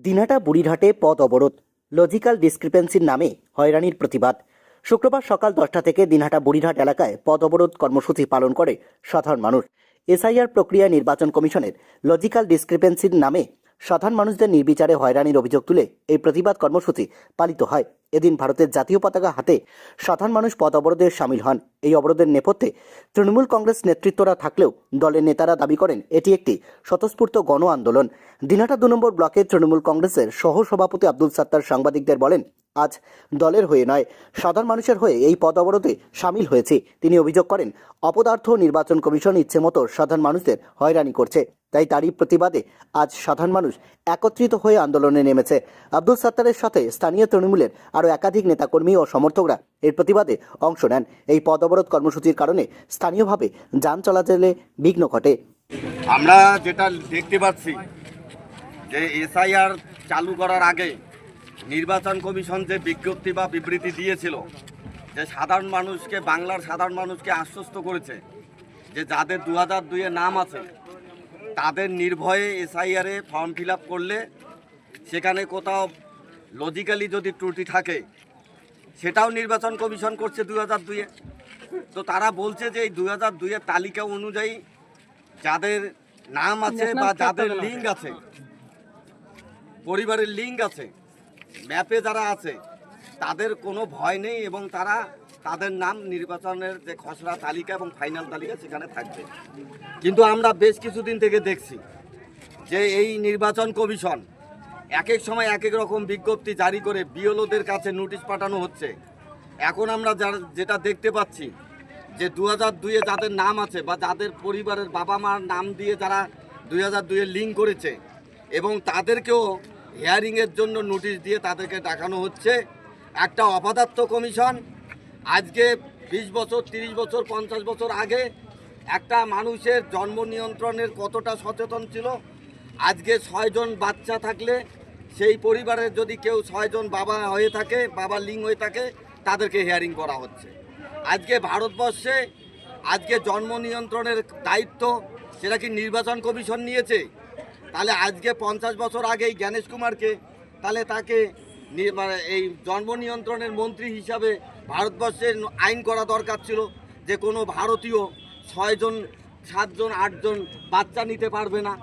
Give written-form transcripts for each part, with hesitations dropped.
দিনহাটা বুড়িরহাটে পথ অবরোধ, লজিক্যাল ডিসক্রিপেন্সির নামে হয়রানির প্রতিবাদ। শুক্রবার সকাল 10টা থেকে দিনহাটা বুড়িরহাট এলাকায় পথ অবরোধ কর্মসূচি পালন করে সাধারণ মানুষ। এসআইআর প্রক্রিয়ায় নির্বাচন কমিশনের লজিক্যাল ডিসক্রিপেন্সির নামে সাধারণ মানুষদের নির্বিচারে হয়রানির অভিযোগ তুলে এই প্রতিবাদ কর্মসূচি পালিত হয়। এদিন ভারতের জাতীয় পতাকা হাতে সাধারণ মানুষ পথ অবরোধে সামিল হন। এই অবরোধের নেপথ্যে তৃণমূল কংগ্রেস নেতৃত্বরা থাকলেও দলের নেতারা দাবি করেন এটি একটি স্বতঃস্ফূর্ত গণ আন্দোলন। দিনহাটা 2 নম্বর ব্লকের তৃণমূল কংগ্রেসের সহ সভাপতি আব্দুল সাত্তার সাংবাদিকদের বলেন, আজ দলের হয়ে নয়, সাধারণ মানুষের হয়ে এই পথ অবরোধে সামিল হয়েছে। তিনি অভিযোগ করেন, অপদার্থ নির্বাচন কমিশন ইচ্ছেমতো সাধারণ মানুষদের হয়রানি করছে। তাই তারই প্রতিবাদে আজ সাধারণ মানুষ একত্রিত হয়ে আন্দোলনে নেমেছে। আব্দুল সাত্তারের সাথে স্থানীয় তৃণমূলের আরও একাধিক নেতাকর্মী ও সমর্থকরা এর প্রতিবাদে অংশ নেন। এই পথ অবরোধ কর্মসূচির কারণে স্থানীয়ভাবে যান চলাচলে বিঘ্ন ঘটে। আমরা যেটা দেখতে পাচ্ছি যে এসআইআর চালু করার আগে নির্বাচন কমিশন যে বিজ্ঞপ্তি বা বিবৃতি দিয়েছিল, যে সাধারণ মানুষকে, বাংলার সাধারণ মানুষকে আশ্বস্ত করেছে যে যাদের 2002-এ নাম আছে তাদের নির্ভয়ে এসআইআরে ফর্ম ফিল আপ করলে সেখানে কোথাও লজিক্যালি যদি ত্রুটি থাকে সেটাও নির্বাচন কমিশন করছে 2002-এ। তো তারা বলছে যে এই 2002-এর তালিকা অনুযায়ী যাদের নাম আছে বা যাদের লিঙ্ক আছে, পরিবারের লিঙ্ক আছে, ম্যাপে যারা আছে, তাদের কোনো ভয় নেই এবং তারা তাদের নাম নির্বাচনের যে খসড়া তালিকা এবং ফাইনাল তালিকা সেখানে থাকবে। কিন্তু আমরা বেশ কিছুদিন থেকে দেখছি যে এই নির্বাচন কমিশন এক এক সময় এক এক রকম বিজ্ঞপ্তি জারি করে বিএলওদের কাছে নোটিশ পাঠানো হচ্ছে। এখন আমরা যেটা দেখতে পাচ্ছি যে 2002-এ যাদের নাম আছে বা যাদের পরিবারের বাবা মার নাম দিয়ে যারা 2002-এ লিঙ্ক করেছে এবং তাদেরকেও হিয়ারিংয়ের জন্য নোটিশ দিয়ে তাদেরকে দেখানো হচ্ছে। একটা অপদার্থ কমিশন আজকে 20 বছর, 30 বছর, 50 বছর আগে একটা মানুষের জন্ম নিয়ন্ত্রণের কতটা সচেতন ছিল। আজকে 6 জন বাচ্চা থাকলে সেই পরিবারের যদি কেউ 6 জন বাবা হয়ে থাকে, বাবা লিঙ্ক হয়ে থাকে, তাদেরকে হিয়ারিং করা হচ্ছে। আজকে ভারতবর্ষে আজকে জন্ম নিয়ন্ত্রণের দায়িত্ব সেটা কি নির্বাচন কমিশন নিয়েছে? তাহলে আজকে 50 বছর আগে এই জ্ঞানেশ কুমারকে, তাহলে তাকে এই জন্ম নিয়ন্ত্রণের মন্ত্রী হিসাবে ভারতবর্ষের আইন করা দরকার ছিল যে কোনো ভারতীয় 6 জন, 7 জন, 8 জন বাচ্চা নিতে পারবে না।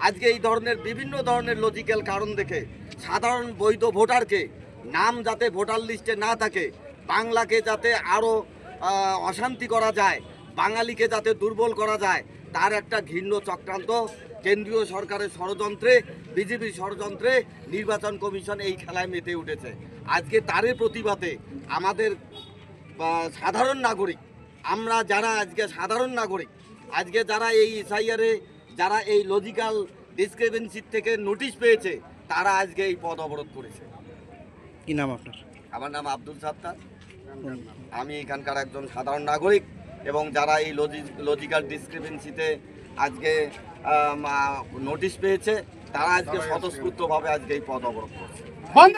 আজকে এই ধরনের বিভিন্ন ধরনের লজিক্যাল কারণ দেখে সাধারণ বৈধ ভোটারকে নাম যাতে ভোটার লিস্টে না থাকে, বাংলাকে যাতে আরও অশান্তি করা যায়, বাঙালিকে যাতে দুর্বল করা যায়, তার একটা ঘৃণ্য চক্রান্ত কেন্দ্রীয় সরকারের ষড়যন্ত্রে, বিজেপির ষড়যন্ত্রে নির্বাচন কমিশন এই খেলায় মেতে উঠেছে। আজকে তারই প্রতিবাদে আমাদের সাধারণ নাগরিক, আমরা যারা আজকে সাধারণ নাগরিক, আজকে যারা এই এসআইআরে যারা এই লজিক্যাল ডিসক্রিপেন্সি থেকে নোটিশ পেয়েছে, তারা আজকে এই পথ অবরোধ করেছে। কি নাম আপনার? আমার নাম আব্দুল সাত্তার। আমি এখানকার একজন সাধারণ নাগরিক এবং যারা এই লজিক্যাল ডিসক্রিপেন্সিতে আজকে নোটিশ পেয়েছে তারা আজকে স্বতঃস্ফূর্তভাবে আজকে এই পথ অবরোধ করছে।